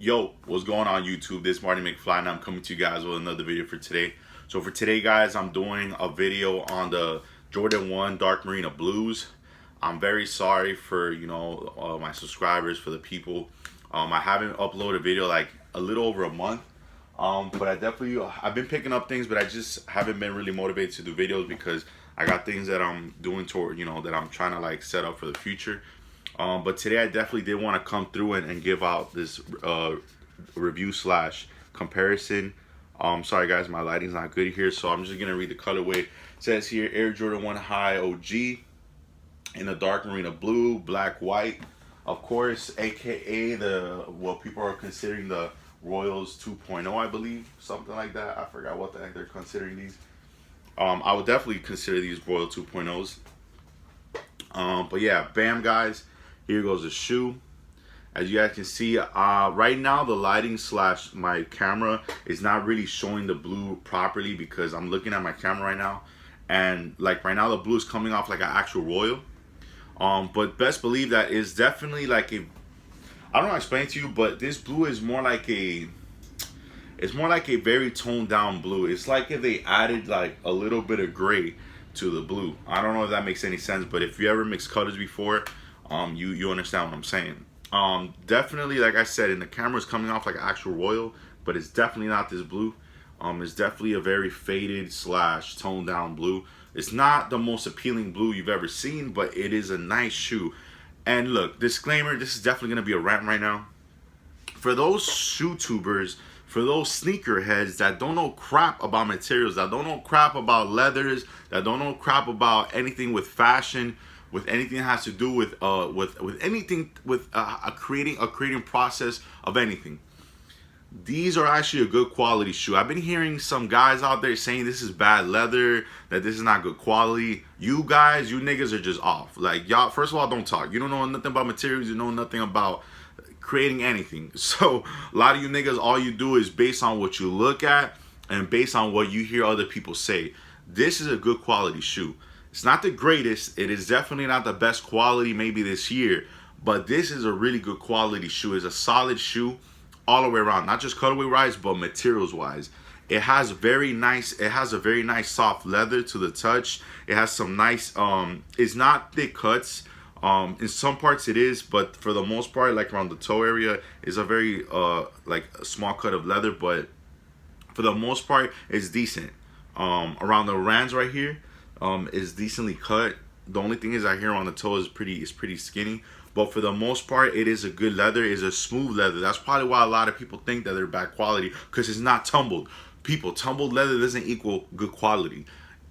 Yo, what's going on YouTube? This is Marty McFly and I'm coming to you guys with another video for today. So for today guys, I'm doing a video on the Jordan 1 Dark Marina Blues. I'm very sorry for, my subscribers, for the people. I haven't uploaded a video like a little over a month. But I've been picking up things, but I just haven't been really motivated to do videos because I got things that I'm doing toward, that I'm trying to like set up for the future. But today I definitely did want to come through and give out this review slash comparison. Sorry guys, my lighting's not good here, so I'm just gonna read the colorway. It says here Air Jordan 1 High OG in the dark marina blue, black, white, of course, aka what people are considering the Royals 2.0, I believe, something like that. I forgot what the heck they're considering these. I would definitely consider these Royal 2.0s. But yeah, bam guys, here goes the shoe. As you guys can see, right now the lighting slash my camera is not really showing the blue properly because I'm looking at my camera right now, and like right now the blue is coming off like an actual Royal. But best believe that is definitely like a, I don't know how to explain to you, but this blue is more like a, it's more like a very toned down blue. It's like if they added like a little bit of gray to the blue. I don't know if that makes any sense, but if you ever mixed colors before, you understand what I'm saying. Definitely, like I said, in the camera it's coming off like an actual Royal, but it's definitely not this blue. It's definitely a very faded slash toned down blue. It's not the most appealing blue you've ever seen, but it is a nice shoe. And look, disclaimer, this is definitely gonna be a rant right now. For those shoe tubers, for those sneaker heads that don't know crap about materials, that don't know crap about leathers, that don't know crap about anything with fashion, with anything that has to do with anything with a creating process of anything, these are actually a good quality shoe. I've been hearing some guys out there saying this is bad leather, that this is not good quality. You guys, you niggas are just off. Like, y'all, first of all, don't talk. You don't know nothing about materials. You know nothing about creating anything. So a lot of you niggas, all you do is based on what you look at and based on what you hear other people say. This is a good quality shoe. It's not the greatest. It is definitely not the best quality maybe this year, but this is a really good quality shoe. It's a solid shoe all the way around, not just colorway wise, but materials wise. It has a very nice soft leather to the touch. It has some nice, it's not thick cuts. In some parts it is, but for the most part, like around the toe area, is a very like a small cut of leather, but for the most part it's decent. Around the rands right here, is decently cut. The only thing is, I hear on the toe is pretty skinny, but for the most part it is a good leather. It's a smooth leather. That's probably why a lot of people think that they're bad quality, because it's not tumbled. People, tumbled leather doesn't equal good quality.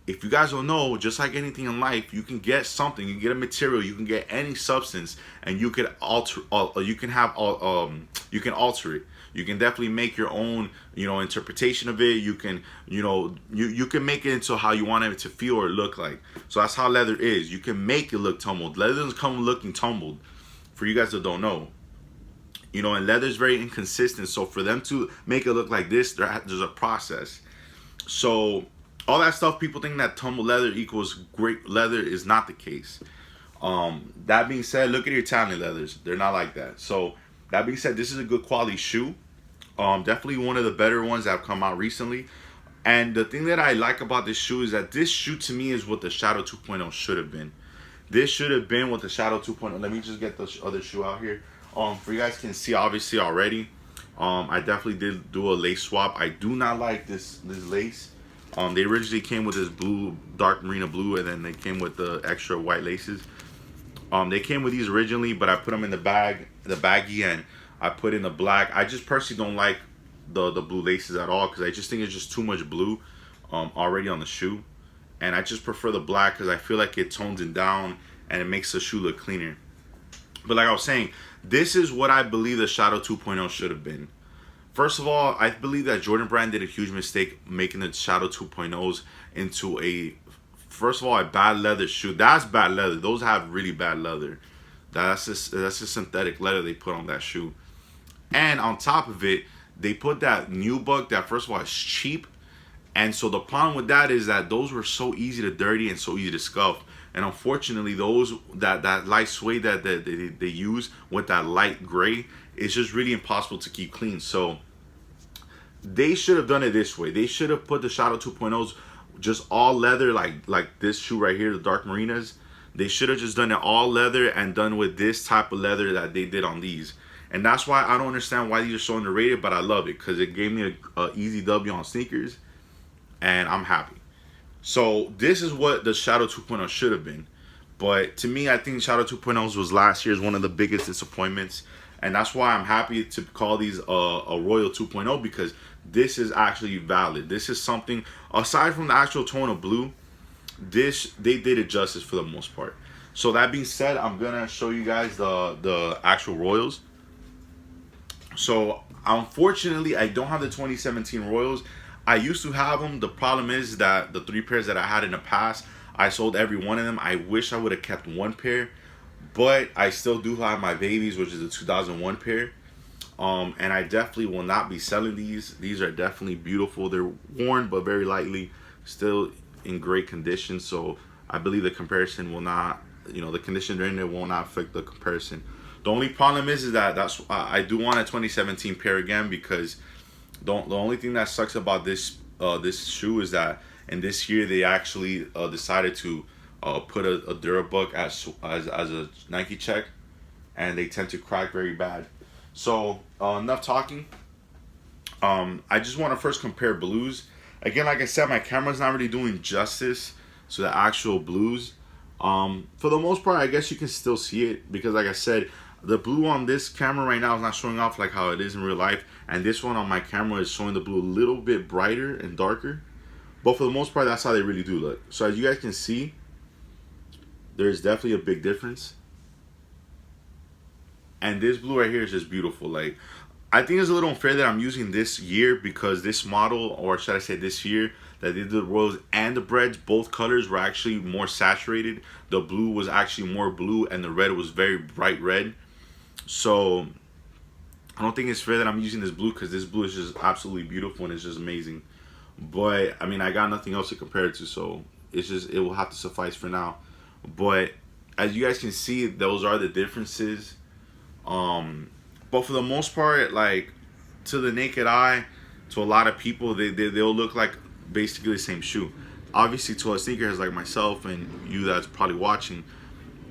If you guys don't know, just like anything in life, you can get something, you can get a material, you can get any substance, and you can alter, you can alter it. You can definitely make your own, interpretation of it. You can, you can make it into how you want it to feel or look like. So that's how leather is. You can make it look tumbled. Leather doesn't come looking tumbled. For you guys that don't know, and leather is very inconsistent. So for them to make it look like this, there's a process. So all that stuff, people think that tumbled leather equals great leather, is not the case. That being said, look at your Italian leathers. They're not like that. So that being said, this is a good quality shoe. Definitely one of the better ones that have come out recently. And the thing that I like about this shoe is that this shoe to me is what the Shadow 2.0 should have been. This should have been what the Shadow 2.0. Let me just get the other shoe out here. For you guys can see obviously already. I definitely did do a lace swap. I do not like this lace. They originally came with this blue, dark marina blue, and then they came with the extra white laces. They came with these originally, but I put them in the baggie, and I put in the black. I just personally don't like the blue laces at all, because I just think it's just too much blue already on the shoe. And I just prefer the black because I feel like it tones it down and it makes the shoe look cleaner. But like I was saying, this is what I believe the Shadow 2.0 should have been. First of all, I believe that Jordan Brand did a huge mistake making the Shadow 2.0s into a, first of all, a bad leather shoe. That's bad leather. Those have really bad leather. That's just synthetic leather they put on that shoe. And on top of it, they put that nubuck that, first of all, is cheap. And so the problem with that is that those were so easy to dirty and so easy to scuff. And unfortunately, that light suede that they use with that light gray, it's just really impossible to keep clean. So they should have done it this way. They should have put the Shadow 2.0s just all leather, like this shoe right here, the Dark Marinas. They should have just done it all leather and done with this type of leather that they did on these. And that's why I don't understand why these are so underrated, but I love it because it gave me a easy W on sneakers, and I'm happy. So this is what the Shadow 2.0 should have been. But to me, I think Shadow 2.0s was last year's one of the biggest disappointments. And that's why I'm happy to call these a Royal 2.0, because this is actually valid. This is something, aside from the actual tone of blue, they did it justice for the most part. So that being said, I'm gonna show you guys the actual Royals. So unfortunately, I don't have the 2017 Royals. I used to have them. The problem is that the 3 pairs that I had in the past, I sold every one of them. I wish I would have kept 1 pair, but I still do have my babies, which is a 2001 pair. And I definitely will not be selling these. These are definitely beautiful. They're worn but very lightly, still in great condition. So I believe the comparison will not, the condition they're in there will not affect the comparison. The only problem is that I do want a 2017 pair again, because the only thing that sucks about this shoe is that in this year they actually decided to put a Durabook as a Nike check, and they tend to crack very bad. So enough talking. I just want to first compare blues. Again, like I said, my camera's not really doing justice to the actual blues. For the most part, I guess you can still see it, because like I said, the blue on this camera right now is not showing off like how it is in real life, and this one on my camera is showing the blue a little bit brighter and darker. But for the most part, that's how they really do look. So as you guys can see, there's definitely a big difference. And this blue right here is just beautiful. Like, I think it's a little unfair that I'm using this year, because this model, or should I say this year, that they did the Royals and the Breads, both colors were actually more saturated. The blue was actually more blue, and the red was very bright red. So I don't think it's fair that I'm using this blue, because this blue is just absolutely beautiful and it's just amazing. But I mean, I got nothing else to compare it to, so it will have to suffice for now. But as you guys can see, those are the differences. But for the most part, like, to the naked eye, to a lot of people, they'll look like basically the same shoe. Obviously, to us sneakerheads like myself and you that's probably watching,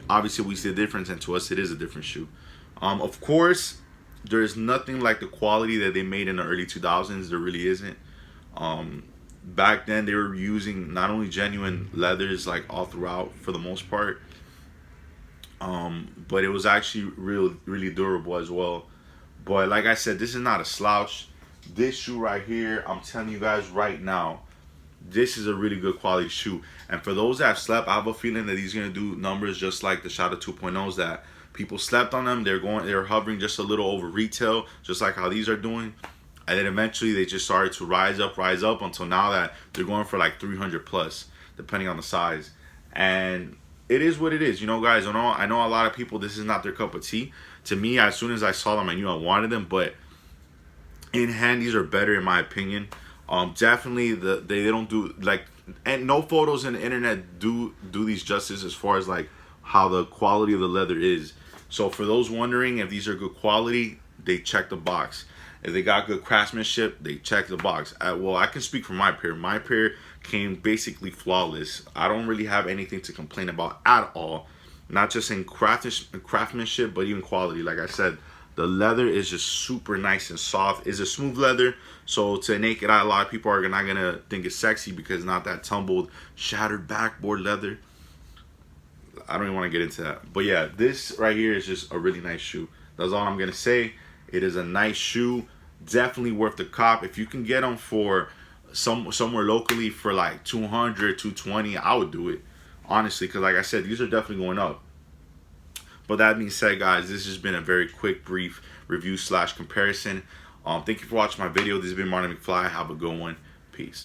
obviously we see the difference, and to us it is a different shoe. Of course, there is nothing like the quality that they made in the early 2000s. There really isn't. Back then they were using not only genuine leathers like all throughout for the most part, but it was actually really durable as well. But like I said, this is not a slouch. This shoe right here, I'm telling you guys right now, this is a really good quality shoe. And for those that have slept, I have a feeling that he's gonna do numbers just like the Shadow 2.0s, that people slept on them. They're hovering just a little over retail, just like how these are doing. And then eventually they just started to rise up until now that they're going for like 300 plus, depending on the size. And it is what it is, guys. I know a lot of people, this is not their cup of tea. To me, as soon as I saw them, I knew I wanted them, but in hand, these are better in my opinion. Definitely they don't do, like, and no photos in the internet do these justice as far as like how the quality of the leather is. So for those wondering if these are good quality, they check the box. If they got good craftsmanship, they check the box. Well, I can speak for my pair. My pair came basically flawless. I don't really have anything to complain about at all. Not just in craftsmanship, but even quality. Like I said, the leather is just super nice and soft. It's a smooth leather, so to naked eye, a lot of people are not gonna think it's sexy because it's not that tumbled, shattered backboard leather. I don't even want to get into that. But yeah, this right here is just a really nice shoe. That's all I'm gonna say. It is a nice shoe, definitely worth the cop. If you can get them for somewhere locally for like 200, 220, I would do it, honestly, because like I said, these are definitely going up. But that being said, guys, this has been a very quick, brief review / comparison. Thank you for watching my video. This has been Martin McFly. Have a good one. Peace.